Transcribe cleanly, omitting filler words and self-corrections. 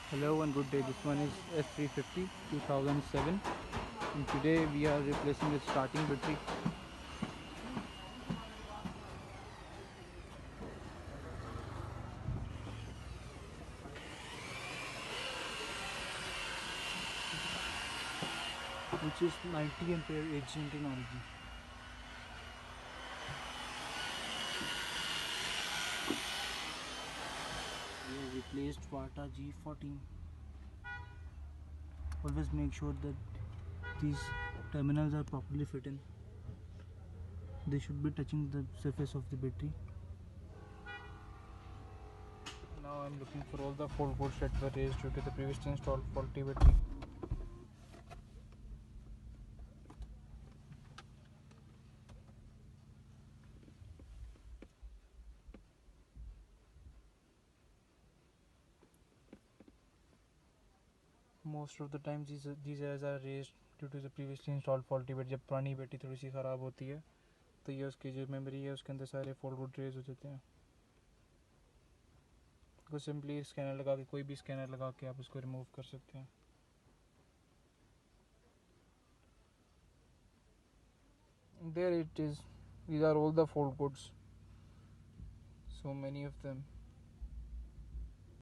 Hello and good day. This one is S350 2007, and today we are replacing the starting battery, which is 90 ampere agent in origin. We have replaced Varta G14. Always make sure that these terminals are properly fit in. They should be touching the surface of the battery. Now I am looking for all the fault codes that were raised due to the previously installed faulty battery. Most of the times these errors are raised due to the previously installed faulty battery. जब पुरानी battery थोड़ी सी ख़राब होती है तो ये उसकी जो मेमोरी है उसके अंदर सारे फॉल्ट कोड रेज हो जाते हैं. तो सिंपली स्कैनर लगा के कोई भी स्कैनर लगा के आप उसको रिमूव कर सकते हैं. There it is. These are all the fault codes. So many of them.